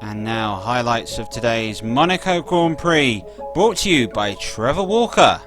And now, highlights of today's Monaco Grand Prix, brought to you by Trevor Walker.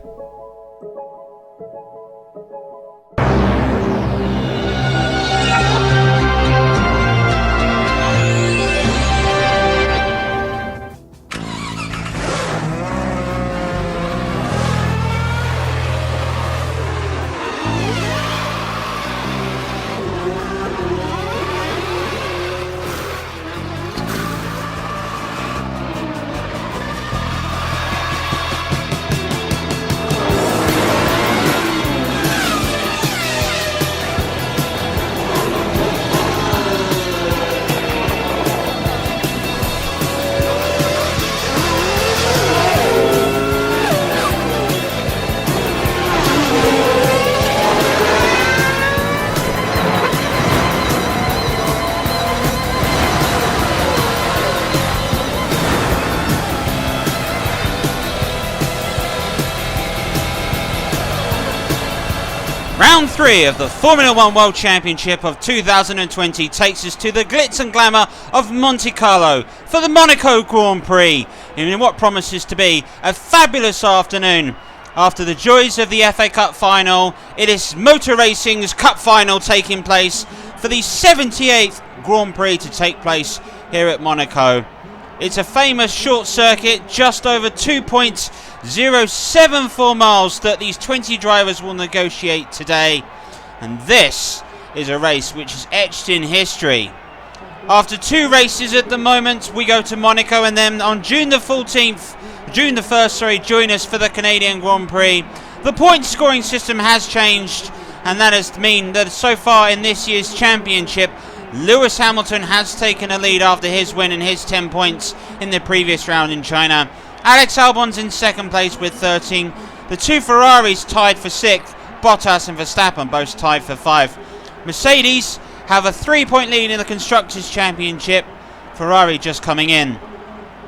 Round 3 of the Formula 1 World Championship of 2020 takes us to the glitz and glamour of Monte Carlo for the Monaco Grand Prix in what promises to be a fabulous afternoon. After the joys of the FA Cup final, it is Motor Racing's Cup final taking place for the 78th Grand Prix to take place here at Monaco. It's a famous short circuit, just over 2.074 miles that these 20 drivers will negotiate today. And this is a race which is etched in history. After 2 races at the moment, we go to Monaco, and then on June the 1st, join us for the Canadian Grand Prix. The point scoring system has changed, and that has meant that so far in this year's championship, Lewis Hamilton has taken a lead after his win and his 10 points in the previous round in China. Alex Albon's in second place with 13. The 2 Ferraris tied for 6th. Bottas and Verstappen both tied for 5. Mercedes have a 3-point lead in the Constructors' Championship. Ferrari just coming in.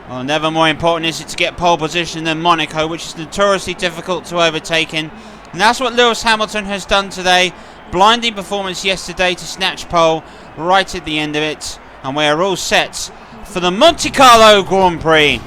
Well, never more important is it to get pole position than Monaco, which is notoriously difficult to overtake in. And that's what Lewis Hamilton has done today. Blinding performance yesterday to snatch pole right at the end of it, and we are all set for the Monte Carlo Grand Prix.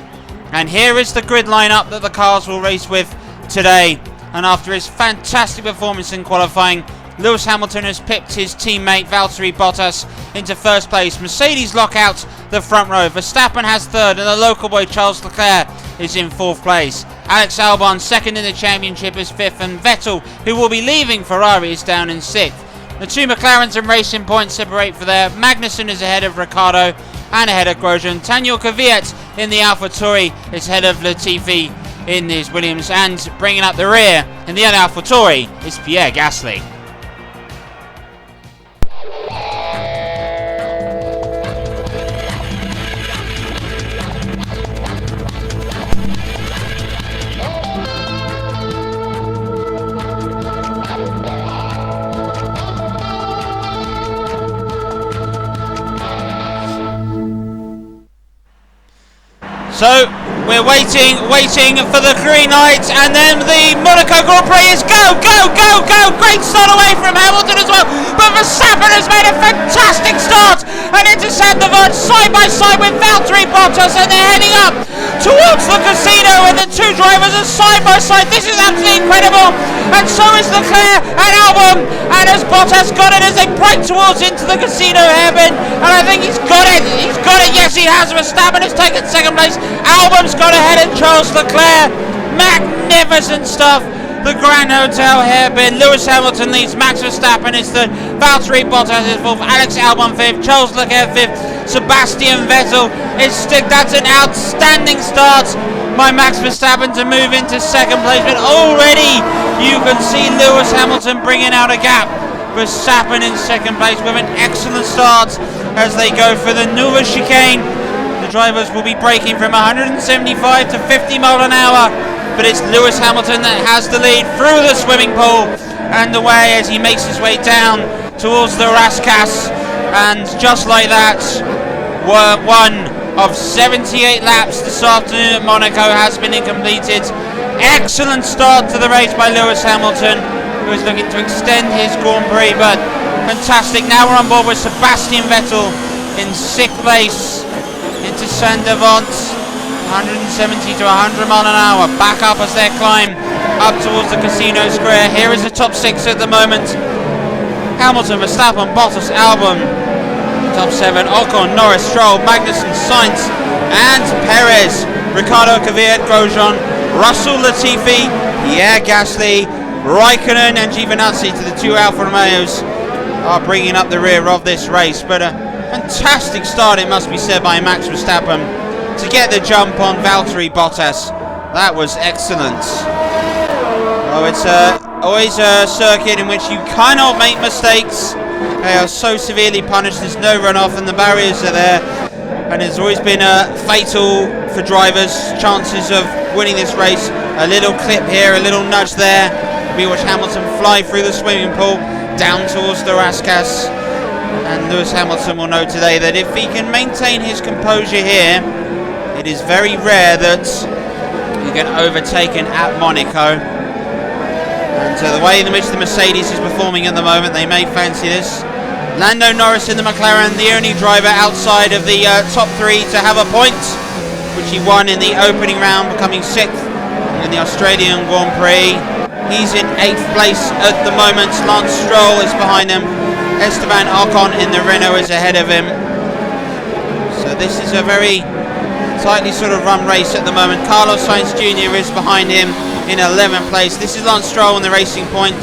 And here is the grid lineup that the cars will race with today. And after his fantastic performance in qualifying, Lewis Hamilton has pipped his teammate Valtteri Bottas into first place. Mercedes lock out the front row. Verstappen has third, and the local boy Charles Leclerc is in fourth place. Alex Albon second in the championship is fifth, and Vettel, who will be leaving Ferrari, is down in sixth. The 2 McLarens and Racing Point separate for there. Magnussen is ahead of Ricciardo and ahead of Grosjean. Daniel Kvyat in the AlphaTauri is ahead of Latifi in his Williams, and bringing up the rear in the other AlphaTauri is Pierre Gasly. So we're waiting for the green light, and then the Monaco Grand Prix is go! Great start away from Hamilton as well, but Verstappen has made a fantastic start and intercept the Vert side by side with Valtteri Bottas, and they're heading up towards the casino, and the 2 drivers are side by side. This is absolutely incredible, and so is Leclerc and Albon, and as Bottas got it as they break towards into the casino hairpin, and I think he's got it, yes he has. Verstappen has taken second place, Albon's got ahead of Charles Leclerc. Magnificent stuff. The Grand Hotel hairpin. Lewis Hamilton leads, Max Verstappen is third, Valtteri Bottas is fourth, Alex Albon fifth, Charles Leclerc fifth, Sebastian Vettel is sixth. That's an outstanding start by Max Verstappen to move into second place, but already you can see Lewis Hamilton bringing out a gap. Verstappen in second place with an excellent start as they go for the Newell chicane. The drivers will be braking from 175 to 50 miles an hour, but it's Lewis Hamilton that has the lead through the swimming pool and away as he makes his way down towards the Rascasse. And just like that, one of 78 laps this afternoon at Monaco has been completed. Excellent start to the race by Lewis Hamilton, who is looking to extend his Grand Prix, but Fantastic. Now we're on board with Sebastian Vettel in 6th place into Saint-Devant. 170 to 100 mile an hour. Back up as they climb up towards the Casino Square. Here is the top 6 at the moment. Hamilton, Verstappen, Bottas, Albon. Top 7, Ocon, Norris, Stroll, Magnussen, Sainz and Perez. Ricciardo, Kvyat, Grosjean, Russell, Latifi, Pierre Gasly, Raikkonen and Giovinazzi to the 2 Alfa Romeos are bringing up the rear of this race. But a fantastic start, it must be said, by Max Verstappen to get the jump on Valtteri Bottas. That was excellent. Oh, it's always a circuit in which you cannot make mistakes. They are so severely punished. There's no runoff and the barriers are there. And it's always been fatal for drivers' chances of winning this race. A little clip here, a little nudge there. We watch Hamilton fly through the swimming pool down towards the Raskas. And Lewis Hamilton will know today that if he can maintain his composure here, it is very rare that you get overtaken at Monaco. And the way in which the Mercedes is performing at the moment, they may fancy this. Lando Norris in the McLaren, the only driver outside of the top 3 to have a point, which he won in the opening round, becoming 6th in the Australian Grand Prix. He's in 8th place at the moment. Lance Stroll is behind him. Esteban Ocon in the Renault is ahead of him. So this is a very tightly sort of run race at the moment. Carlos Sainz Jr. is behind him in 11th place. This is Lance Stroll on the Racing Point.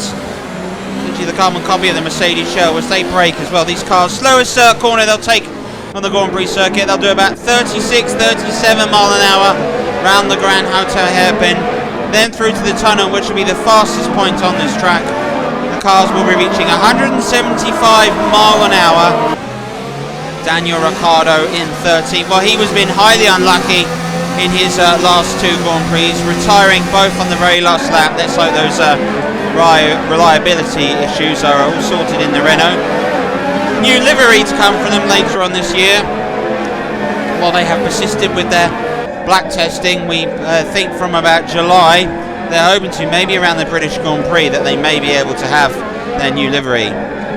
The carbon copy of the Mercedes show as they brake as well. These cars, slowest corner they'll take on the Grand Prix circuit. They'll do about 36, 37 mile an hour round the Grand Hotel hairpin, then through to the tunnel, which will be the fastest point on this track. The cars will be reaching 175 mile an hour. Daniel Ricciardo in 13th. Well, he was been highly unlucky in his last 2 Grand Prix, retiring both on the very last lap. Let's hope those reliability issues are all sorted in the Renault. New livery to come from them later on this year. While they have persisted with their black testing, we think from about July they're hoping to, maybe around the British Grand Prix, that they may be able to have their new livery.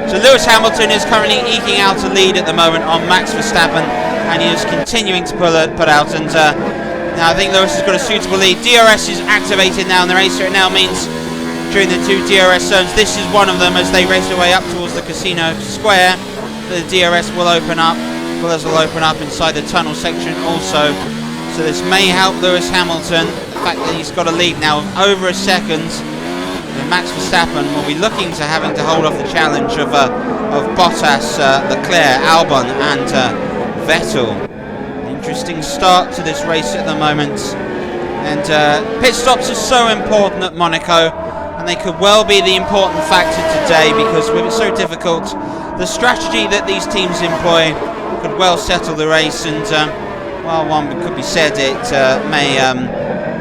So Lewis Hamilton is currently eking out a lead at the moment on Max Verstappen, and he is continuing to put out. And now I think Lewis has got a suitable lead. DRS is activated now in the race, so it now means during the 2 DRS zones, this is one of them as they race their way up towards the Casino Square. The DRS will open up. Well, will open up inside the tunnel section also. So this may help Lewis Hamilton. The fact that he's got a lead now of over a second. And Max Verstappen will be looking to having to hold off the challenge of Bottas, Leclerc, Albon and Vettel. Interesting start to this race at the moment. And pit stops are so important at Monaco, and they could well be the important factor today, because with it so difficult, the strategy that these teams employ could well settle the race. And well, one could be said it may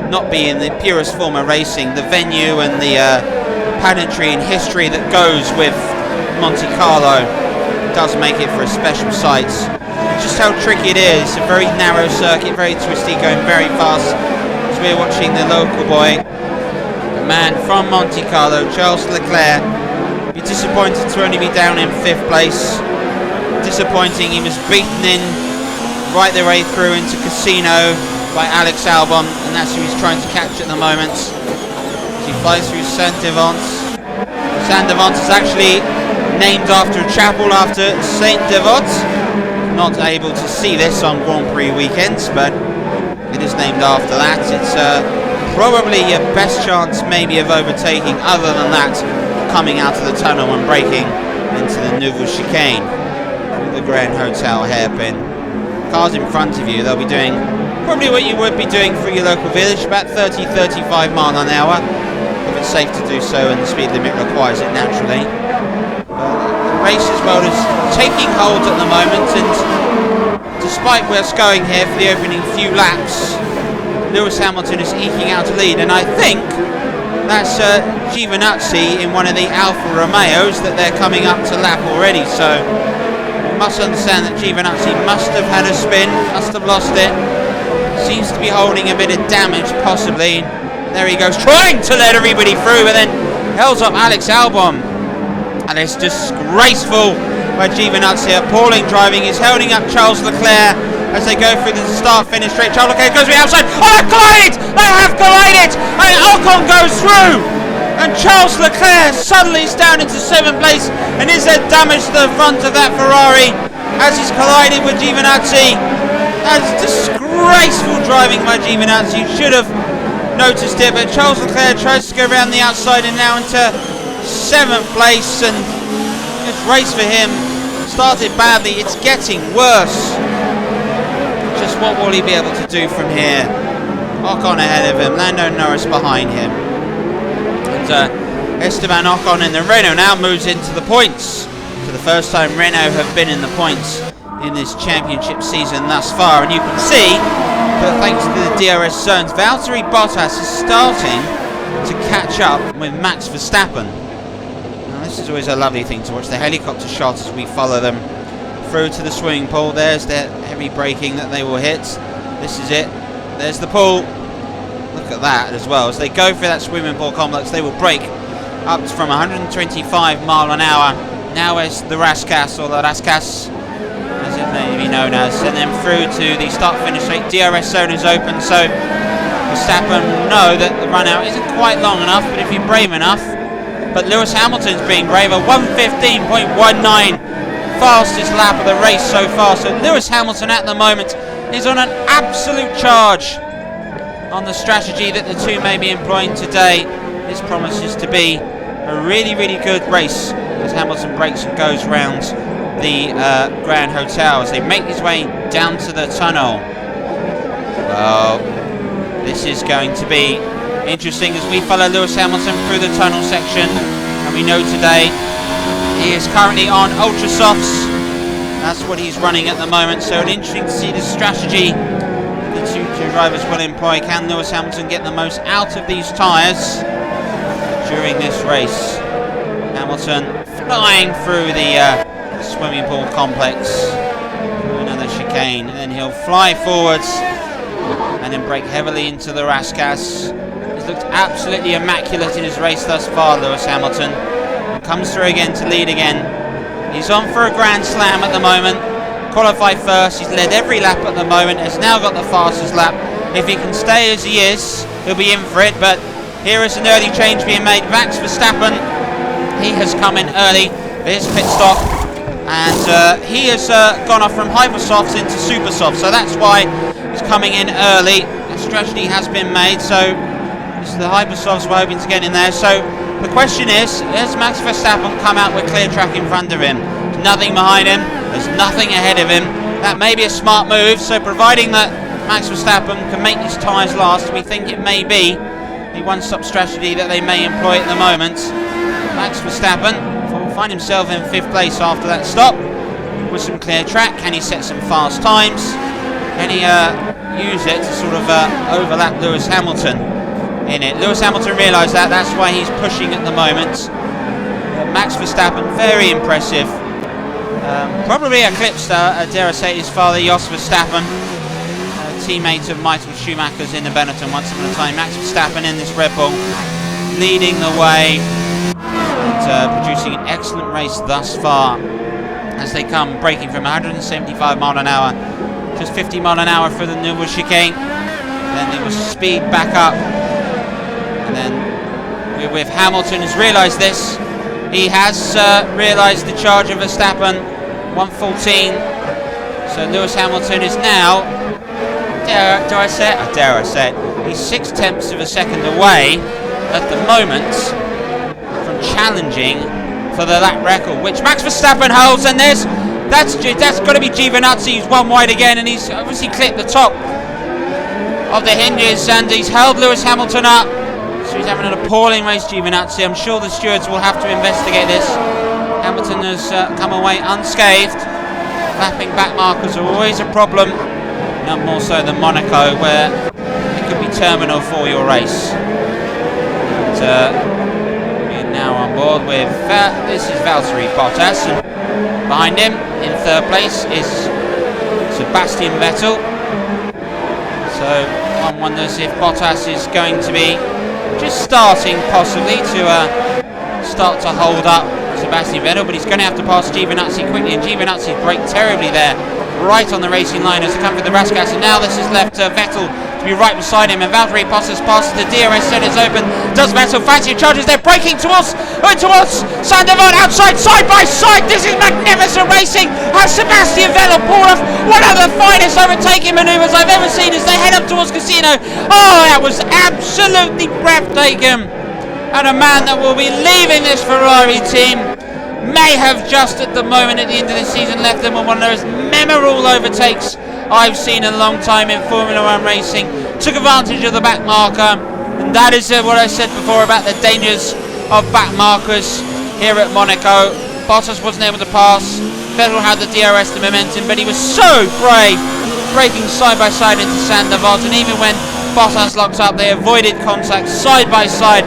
not be in the purest form of racing. The venue and the pageantry and history that goes with Monte Carlo does make it for a special sight. Just how tricky it is. It's a very narrow circuit, very twisty, going very fast. As we're watching the local boy, a man from Monte Carlo, Charles Leclerc, be disappointed to only be down in 5th place. Disappointing, he was beaten in right the way through into Casino by Alex Albon, and that's who he's trying to catch at the moment. As he flies through Saint-Devant. Saint-Devant is actually named after a chapel after Saint-Devant. Not able to see this on Grand Prix weekends, but it is named after that. It's probably your best chance maybe of overtaking, other than that, coming out of the tunnel and braking into the Nouveau Chicane through the Grand Hotel hairpin. Cars in front of you, they'll be doing probably what you would be doing through your local village, about 30-35 mile an hour, if it's safe to do so and the speed limit requires it naturally. The race as well is taking hold at the moment, and despite us going here for the opening few laps, Lewis Hamilton is eking out a lead, and I think that's Giovinazzi in one of the Alfa Romeos that they're coming up to lap already. So you must understand that Giovinazzi must have had a spin, must have lost it. Seems to be holding a bit of damage, possibly. There he goes, trying to let everybody through, but then held up Alex Albon. And it's disgraceful by Giovinazzi. Appalling driving. He's holding up Charles Leclerc as they go through the start-finish straight. Charles Leclerc goes to the outside. Oh, they've collided! They have collided! And Ocon goes through! And Charles Leclerc suddenly is down into 7th place. And is there damage to the front of that Ferrari as he's collided with Giovinazzi? That's disgraceful driving by Giovinazzi. You should have noticed it, but Charles Leclerc tries to go around the outside and now into 7th place, and this race for him started badly. It's getting worse. Just what will he be able to do from here? Ocon ahead of him, Lando Norris behind him, and Esteban Ocon in the Renault now moves into the points. For the first time Renault have been in the points in this championship season thus far, and you can see that thanks to the DRS zones, Valtteri Bottas is starting to catch up with Max Verstappen. Now, this is always a lovely thing to watch, the helicopter shot as we follow them through to the swimming pool. There's their heavy braking that they will hit. This is it. There's the pool. Look at that as well. As they go through that swimming pool complex, they will brake up from 125 mile an hour. Now is the Rascasse, or the Rascasse, as it may be known as, and then through to the start-finish straight. DRS zone is open, so Verstappen know that the run-out isn't quite long enough, but if you're brave enough. But Lewis Hamilton's being braver, 1:15.19, fastest lap of the race so far. So Lewis Hamilton at the moment is on an absolute charge on the strategy that the two may be employing today. This promises to be a really, really good race as Hamilton brakes and goes round the Grand Hotel as they make his way down to the tunnel. Well, this is going to be interesting as we follow Lewis Hamilton through the tunnel section, and we know today he is currently on Ultra Softs. That's what he's running at the moment, so it's interesting to see the strategy the two drivers will employ. Can Lewis Hamilton get the most out of these tyres during this race? Hamilton flying through the swimming pool complex, through another chicane, and then he'll fly forwards and then brake heavily into the Rascasse. He's looked absolutely immaculate in his race thus far, Lewis Hamilton. And comes through again to lead again. He's on for a Grand Slam at the moment. Qualified first, he's led every lap at the moment, has now got the fastest lap. If he can stay as he is, he'll be in for it, but here is an early change being made. Max Verstappen, he has come in early for his pit stop, and he has gone off from Hypersofts into Supersofts, so that's why he's coming in early. The strategy has been made, so this is the Hypersofts we're hoping to get in there. So the question is, has Max Verstappen come out with clear track in front of him? There's nothing behind him, there's nothing ahead of him. That may be a smart move, so providing that Max Verstappen can make his tyres last, we think it may be the one-stop strategy that they may employ at the moment. Max Verstappen will find himself in 5th place after that stop with some clear track. Can he set some fast times? Can he use it to sort of overlap Lewis Hamilton in it? Lewis Hamilton realised that, that's why he's pushing at the moment. Max Verstappen, very impressive. Probably eclipsed, dare I say, his father, Jos Verstappen, teammate of Michael Schumacher's in the Benetton once upon a time. Max Verstappen in this Red Bull, leading the way and producing an excellent race thus far as they come braking from 175 mile an hour, just 50 mile an hour for the Newell chicane. Then they will speed back up, and then with Hamilton has realised this. He has realised the charge of Verstappen, 1:14. So Lewis Hamilton is now, dare I say it, he's 6/10 of a second away at the moment from challenging for the lap record, which Max Verstappen holds. And that's got to be Giovinazzi, who's one wide again, and he's obviously clipped the top of the hinges, and he's held Lewis Hamilton up. So he's having an appalling race, Giovinazzi. I'm sure the stewards will have to investigate this. Hamilton has come away unscathed. Lapping back markers are always a problem, not more so than Monaco, where it could be terminal for your race. We're now on board with, this is Valtteri Bottas, and behind him in 3rd place is Sebastian Vettel. So one wonders if Bottas is going to be just starting possibly to start to hold up Sebastian Vettel, but he's going to have to pass Giovinazzi quickly, and Giovinazzi braked terribly there, right on the racing line as they come through the Raskas, and now this has left Vettel to be right beside him, and Valtteri passes the DRS centres open. Does Vettel fancy charges? They're braking towards Sandoval outside, side by side. This is magnificent racing. Has Sebastian Vettel pulled off one of the finest overtaking manoeuvres I've ever seen as they head up towards Casino. Oh, that was absolutely breathtaking. And a man that will be leaving this Ferrari team may have just at the moment at the end of the season left them on one of those memorable overtakes I've seen in a long time in Formula 1 racing. Took advantage of the back marker, and that is what I said before about the dangers of back markers here at Monaco. Bottas wasn't able to pass, Vettel had the DRS, the momentum, but he was so brave, braking side by side into Sandoval, and even when Bottas locked up, they avoided contact side by side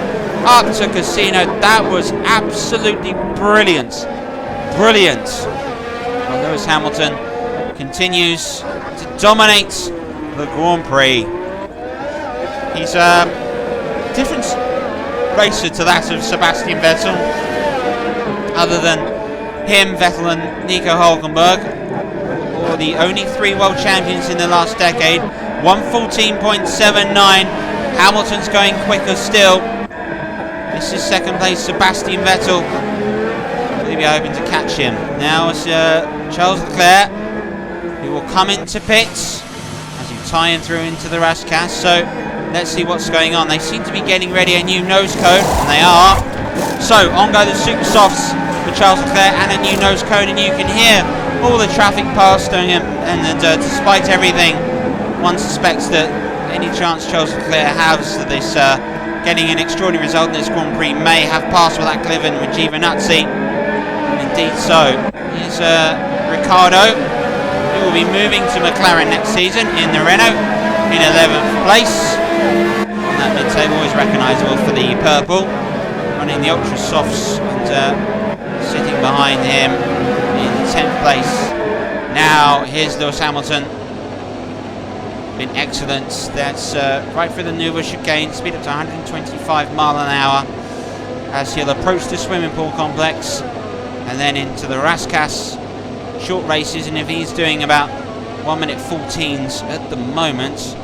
up to Casino. That was absolutely brilliant. Brilliant. Well, Lewis Hamilton continues to dominate the Grand Prix. He's a different racer to that of Sebastian Vettel. Other than him, Vettel and Nico Hülkenberg, or the only 3 world champions in the last decade. 1:14.79. Hamilton's going quicker still. This is second place Sebastian Vettel. Maybe hoping to catch him. Now it's Charles Leclerc, who will come into pits as you tie him through into the Raskas. So let's see what's going on. They seem to be getting ready a new nose cone, and they are. So on go the super softs for Charles Leclerc and a new nose cone, and you can hear all the traffic past him. And despite everything, one suspects that any chance Charles Leclerc has that this getting an extraordinary result in this Grand Prix may have passed without Cliven with Giovinazzi. Indeed so. Here's Ricciardo, who will be moving to McLaren next season in the Renault in 11th place. And that mid-table is recognisable for the purple, running the ultra softs and sitting behind him in 10th place. Now here's Lewis Hamilton. Been excellent. That's right through the Nouveau chicane, speed up to 125 mile an hour as he'll approach the swimming pool complex and then into the Raskas short races. And if he's doing about 1:14s at the moment,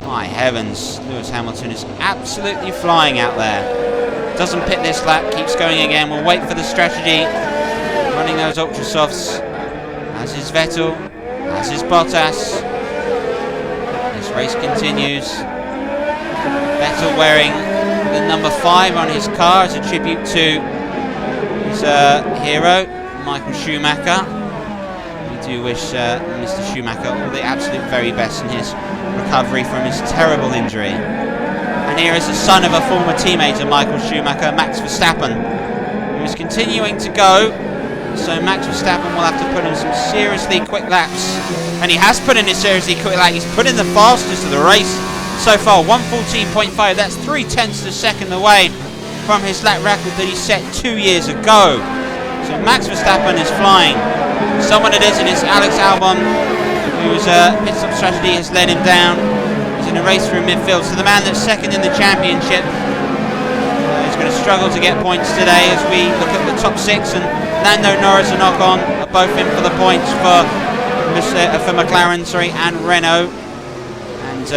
my heavens, Lewis Hamilton is absolutely flying out there. Doesn't pit this lap, keeps going again. We'll wait for the strategy, running those ultra softs, as is Vettel, as is Bottas. Race continues. Vettel wearing the number 5 on his car as a tribute to his hero, Michael Schumacher. We do wish Mr. Schumacher all the absolute very best in his recovery from his terrible injury. And here is the son of a former teammate of Michael Schumacher, Max Verstappen, who is continuing to go. So Max Verstappen will have to put in some seriously quick laps. And he has put in a seriously quick lap. He's put in the fastest of the race so far, 1:14.5. That's 0.3 of a second away from his lap record that he set 2 years ago. So Max Verstappen is flying. Someone it is, and it's Alex Albon, whose pit stop strategy has led him down. He's in a race through midfield. So the man that's second in the championship is going to struggle to get points today as we look at the top 6. And Lando Norris and Ocon are both in for the points for McLaren, and Renault. And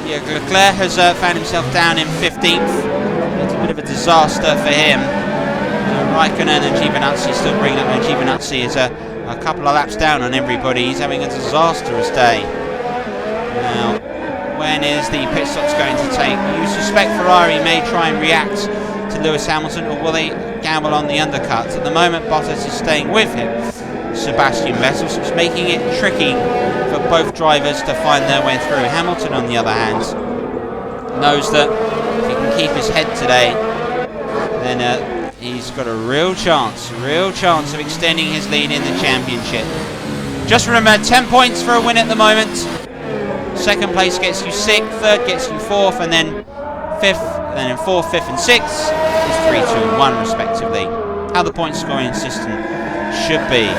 Leclerc has found himself down in 15th. It's a bit of a disaster for him. Raikkonen and Giovinazzi still bringing up. Giovinazzi is a couple of laps down on everybody. He's having a disastrous day. Now, when is the pit stops going to take? You suspect Ferrari may try and react to Lewis Hamilton, or will they gamble on the undercuts? At the moment, Bottas is staying with him, Sebastian Vettel, so it's making it tricky for both drivers to find their way through. Hamilton, on the other hand, knows that if he can keep his head today, then he's got a real chance of extending his lead in the championship. Just remember, 10 points for a win at the moment. Second place gets you 6th, third gets you 4th, and then 5th, and then 4th, 5th, and 6th is 3, 2, and 1 respectively. How the point scoring system should be.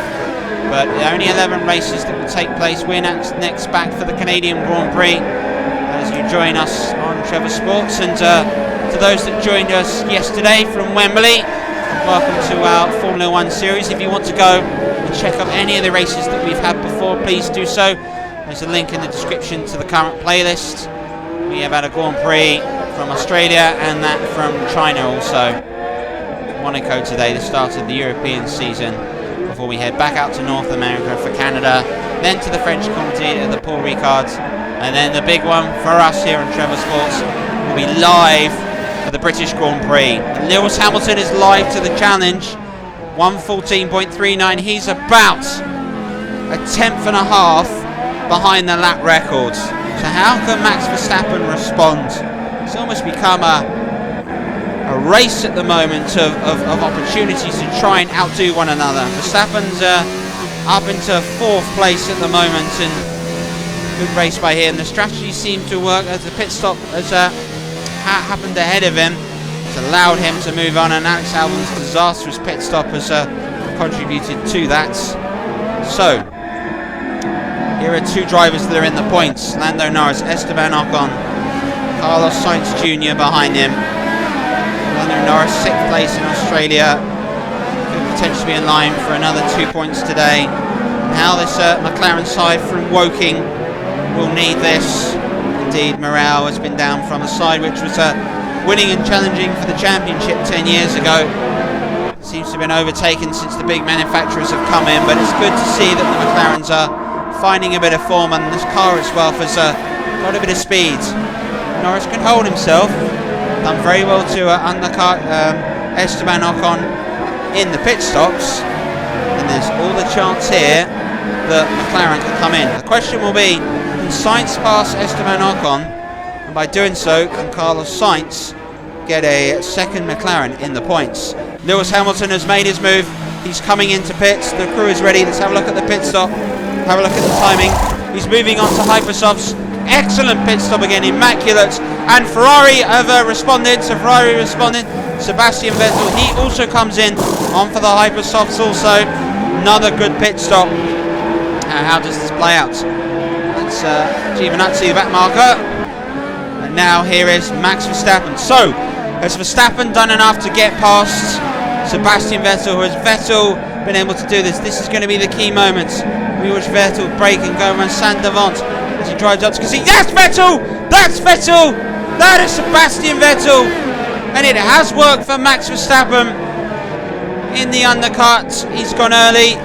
But only 11 races that will take place. We're next back for the Canadian Grand Prix as you join us on Trevor Sports. And to those that joined us yesterday from Wembley, welcome to our Formula 1 series. If you want to go and check out any of the races that we've had before, please do so. There's a link in the description to the current playlist. We have had a Grand Prix from Australia and that from China also. Monaco today, the start of the European season, before we head back out to North America for Canada, then to the French Comté at the Paul Ricard, and then the big one for us here on Trevor Sports will be live for the British Grand Prix. Lewis Hamilton is live to the challenge, 1:14.39. He's about a tenth and a half behind the lap record. So how can Max Verstappen respond? It's almost become a race at the moment of opportunities to try and outdo one another. Verstappen's up into 4th place at the moment, and good race by him. The strategy seemed to work as the pit stop has happened ahead of him. It's allowed him to move on, and Alex Albon's disastrous pit stop has contributed to that. So here are two drivers that are in the points. Lando Norris, Esteban Ocon, Carlos Sainz Jr. behind him. Lando Norris 6th place in Australia, could potentially be in line for another 2 points today. Now this McLaren side from Woking will need this. Indeed, morale has been down from a side which was winning and challenging for the championship 10 years ago. Seems to have been overtaken since the big manufacturers have come in, but it's good to see that the McLarens are finding a bit of form, and this car itself has got a bit of speed. Norris can hold himself, done very well to undercut Esteban Ocon in the pit stops, and there's all the chance here that McLaren can come in. The question will be, can Sainz pass Esteban Ocon, and by doing so can Carlos Sainz get a second McLaren in the points? Lewis Hamilton has made his move, he's coming into pits, the crew is ready. Let's have a look at the pit stop, have a look at the timing. He's moving on to hypersofts. Excellent pit stop again, immaculate. And Ferrari have responded. So Ferrari responded. Sebastian Vettel, he also comes in on for the hypersofts also. Another good pit stop. How does this play out? That's Giovinazzi, the back marker. And now here is Max Verstappen. So, has Verstappen done enough to get past Sebastian Vettel? Or has Vettel been able to do this? This is going to be the key moment. We watch Vettel break and go around Saint Devant as he drives up to concede. That's Vettel! That's Vettel! That is Sebastian Vettel! And it has worked for Max Verstappen in the undercut. He's gone early.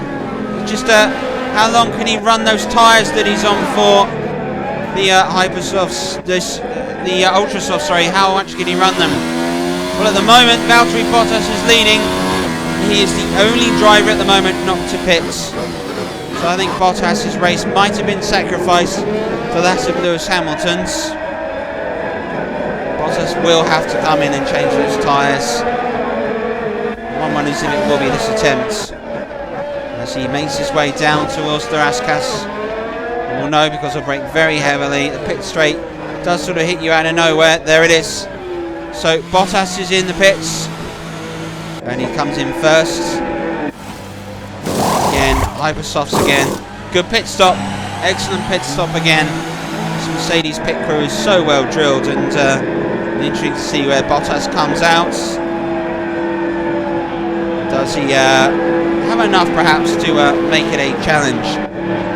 Just how long can he run those tyres that he's on for? The hypersofts, the ultrasofts, sorry. How much can he run them? Well, at the moment, Valtteri Bottas is leading. He is the only driver at the moment not to pits. So I think Bottas' race might have been sacrificed for that of Lewis Hamilton's. Bottas will have to come in and change those tyres. One wonders if it will be this attempt. As he makes his way down towards the Raskas. We'll know because he'll brake very heavily. The pit straight does sort of hit you out of nowhere. There it is. So Bottas is in the pits. And he comes in first. Again, hypersofts again. Good pit stop. Excellent pit stop again. This Mercedes pit crew is so well drilled, and intriguing to see where Bottas comes out. Does he have enough perhaps to make it a challenge?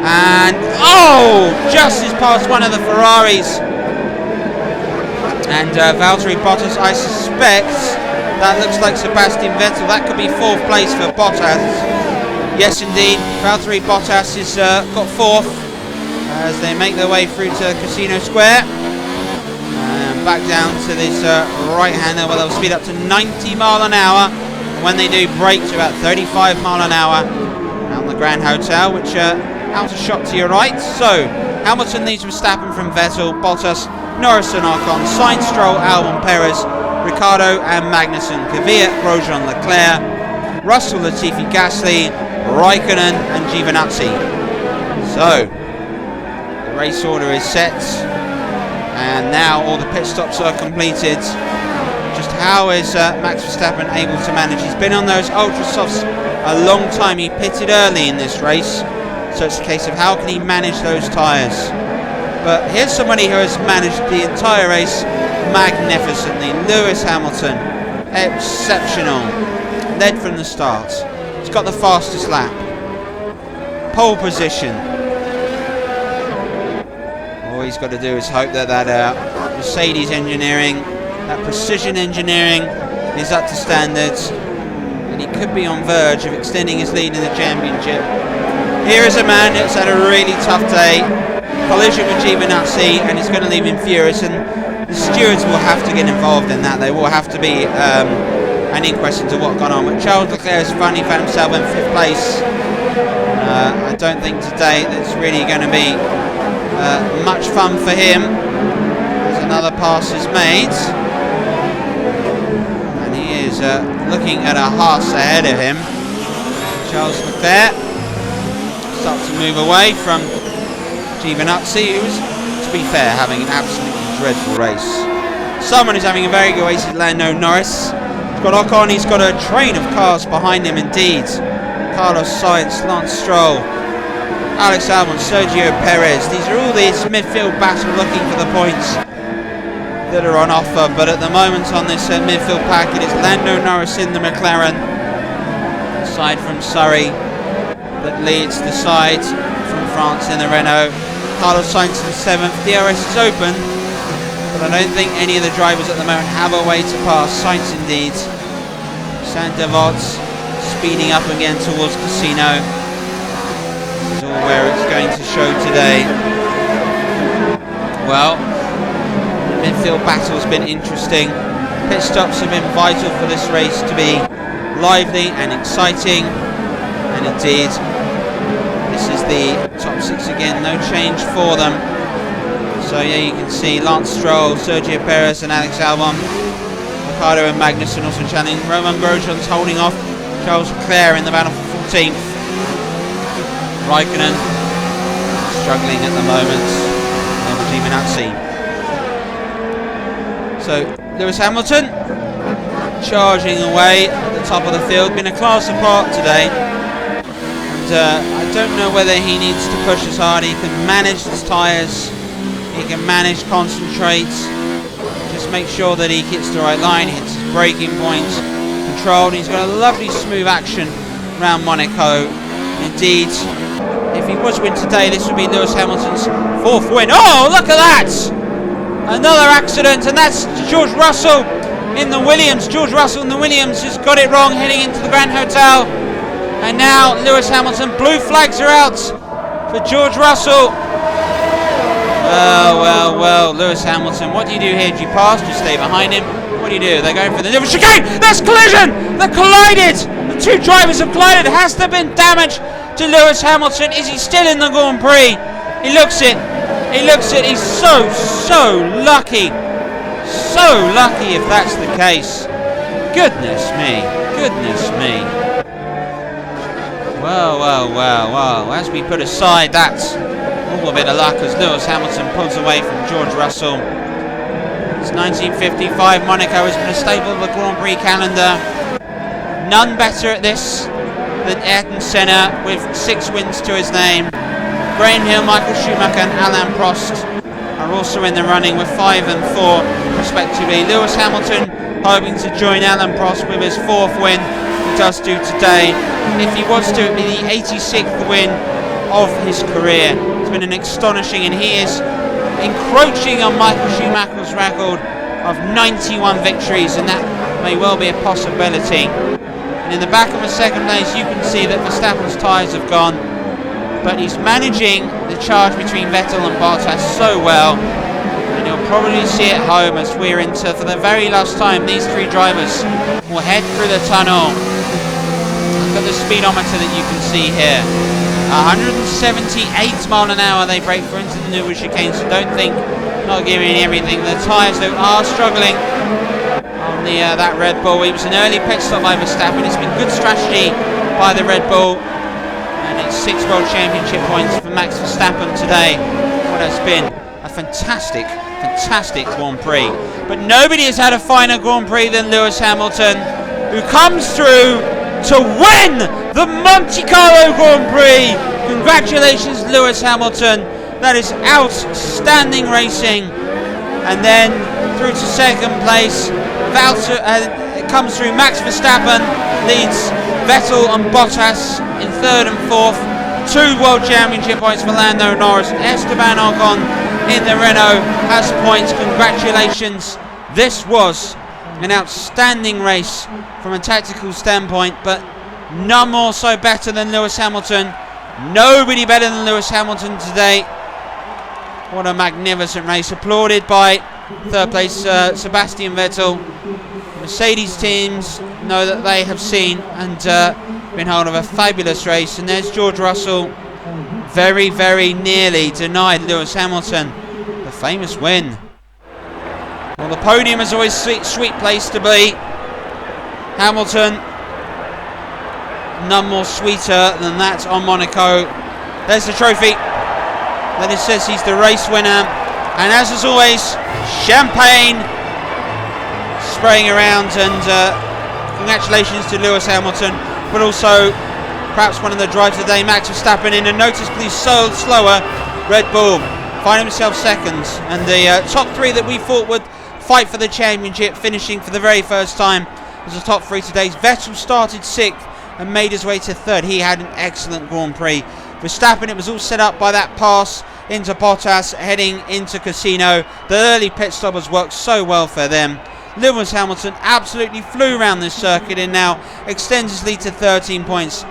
And oh, just as past one of the Ferraris. And Valtteri Bottas, I suspect that looks like Sebastian Vettel. That could be 4th place for Bottas. Yes, indeed. Valtteri Bottas has got 4th as they make their way through to Casino Square. And back down to this right-hander where they'll speed up to 90 mile an hour. And when they do, brake to about 35 mile an hour around the Grand Hotel, which out a shot to your right. So, Hamilton leads Verstappen from Vettel, Bottas, Norris and Ocon, Sainz, Stroll, Albon, Perez, Ricciardo and Magnussen, Kvyat, Grosjean, Leclerc, Russell, Latifi, Gasly, Raikkonen and Giovinazzi. So, the race order is set, and now all the pit stops are completed. Just how is Max Verstappen able to manage? He's been on those ultra softs a long time. He pitted early in this race, so it's a case of how can he manage those tyres. But here's somebody who has managed the entire race magnificently. Lewis Hamilton, exceptional. led from the start. He's got the fastest lap. Pole position. All he's got to do is hope that Mercedes engineering, that precision engineering is up to standards, and he could be on verge of extending his lead in the championship. Here is a man that's had a really tough day, collision with Giovinazzi, and it's going to leave him furious, and the stewards will have to get involved in that. There will have to be an inquest into what got on. But Charles Leclerc has finally found himself in 5th place. I don't think today that's really going to be much fun for him, as another pass is made, and he is looking at a Haas ahead of him. Charles Leclerc starts to move away from Giovinazzi, who is, to be fair, having an absolutely dreadful race. Someone who's having a very good race is Lando Norris. He's got Ocon, he's got a train of cars behind him indeed. Carlos Sainz, Lance Stroll, Alex Albon, Sergio Perez. These are all these midfield battle looking for the points that are on offer, but at the moment on this midfield pack it is Lando Norris in the McLaren, aside from Surrey, that leads the side from France in the Renault. Carlos Sainz in 7th. DRS is open, but I don't think any of the drivers at the moment have a way to pass. Sainz indeed. Saint Devots speeding up again towards Casino. This is all where it's going to show today. Well, the midfield battle's been interesting. Pit stops have been vital for this race to be lively and exciting, and indeed this is the top 6 again, no change for them. So yeah, you can see Lance Stroll, Sergio Perez and Alex Albon, Ricciardo and Magnussen also challenging. Roman Grosjean's holding off Charles Leclerc in the battle for 14th. Raikkonen struggling at the moment over Giovinazzi. So Lewis Hamilton charging away at the top of the field, been a class apart today. I don't know whether he needs to push as hard. He can manage his tyres, he can manage, concentrate, just make sure that he hits the right line, hits his braking points, controlled. He's got a lovely smooth action around Monaco. Indeed, if he was to win today, this would be Lewis Hamilton's 4th win. Oh, look at that! Another accident, and that's George Russell in the Williams. George Russell in the Williams has got it wrong, heading into the Grand Hotel. And now Lewis Hamilton, blue flags are out for George Russell. Well, Lewis Hamilton, what do you do here? Do you pass? Do you stay behind him? What do you do? They're going for the chicane! There's collision! They collided! The two drivers have collided. Has there been damage to Lewis Hamilton? Is he still in the Grand Prix? He looks it. He looks it. He's so lucky. So lucky if that's the case. Goodness me. Goodness me. Well, as we put aside that little bit of luck as Lewis Hamilton pulls away from George Russell. It's 1955, Monaco has been a staple of the Grand Prix calendar. None better at this than Ayrton Senna with 6 wins to his name. Graham Hill, Michael Schumacher and Alain Prost are also in the running with 5 and 4 respectively. Lewis Hamilton hoping to join Alain Prost with his 4th win. He does do today. If he was to, it would be the 86th win of his career. It's been an astonishing, and he is encroaching on Michael Schumacher's record of 91 victories, and that may well be a possibility. And in the back of the 2nd place, you can see that Verstappen's tyres have gone, but he's managing the charge between Vettel and Bottas so well, and you'll probably see it home as we're into, for the very last time, these 3 drivers will head through the tunnel. Look at the speedometer that you can see here. 178 mile an hour they break for into the new chicane, so don't think not giving everything. The tyres though are struggling on the that Red Bull. It was an early pit stop by Verstappen. It's been good strategy by the Red Bull, and it's 6 World Championship points for Max Verstappen today. What has been a fantastic Grand Prix. But nobody has had a finer Grand Prix than Lewis Hamilton, who comes through to win the Monte Carlo Grand Prix. Congratulations, Lewis Hamilton. That is outstanding racing. And then through to 2nd place, comes through. Max Verstappen leads Vettel and Bottas in 3rd and 4th. 2 World Championship points for Lando Norris. Esteban Ocon in the Renault has points. Congratulations. This was an outstanding race from a tactical standpoint, but none more so better than Lewis Hamilton. Nobody better than Lewis Hamilton today. What a magnificent race. Applauded by 3rd place Sebastian Vettel. Mercedes teams know that they have seen and been hold of a fabulous race. And there's George Russell, very, very nearly denied Lewis Hamilton the famous win. Well, the podium is always a sweet place to be. Hamilton, none more sweeter than that on Monaco. There's the trophy. Then it says he's the race winner. And as is always, champagne spraying around, and congratulations to Lewis Hamilton, but also perhaps one of the drives of the day, Max Verstappen, in a noticeably slower Red Bull, find himself second, and the top 3 that we thought would fight for the championship, finishing for the very first time as the top 3 today. Vettel started 6th and made his way to 3rd. He had an excellent Grand Prix. Verstappen, it was all set up by that pass into Bottas heading into Casino. The early pit stop has worked so well for them. Lewis Hamilton absolutely flew around this circuit and now extends his lead to 13 points.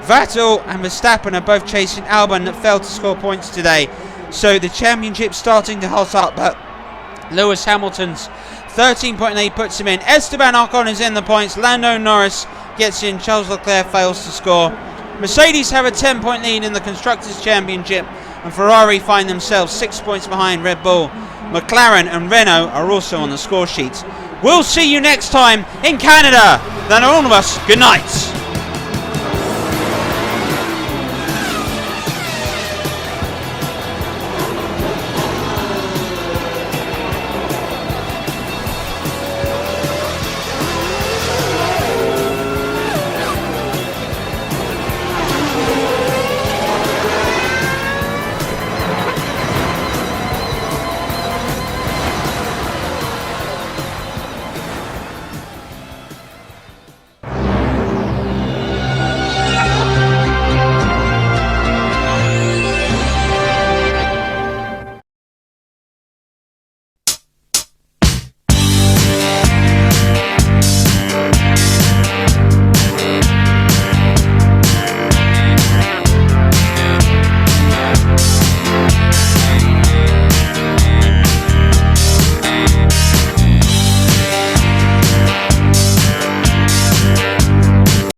Vettel and Verstappen are both chasing Albon, that failed to score points today. So the championship's starting to hot up, but Lewis Hamilton's 13-point lead puts him in. Esteban Ocon is in the points. Lando Norris gets in. Charles Leclerc fails to score. Mercedes have a 10-point lead in the Constructors' Championship, and Ferrari find themselves 6 points behind Red Bull. McLaren and Renault are also on the score sheet. We'll see you next time in Canada. Then all of us, good night.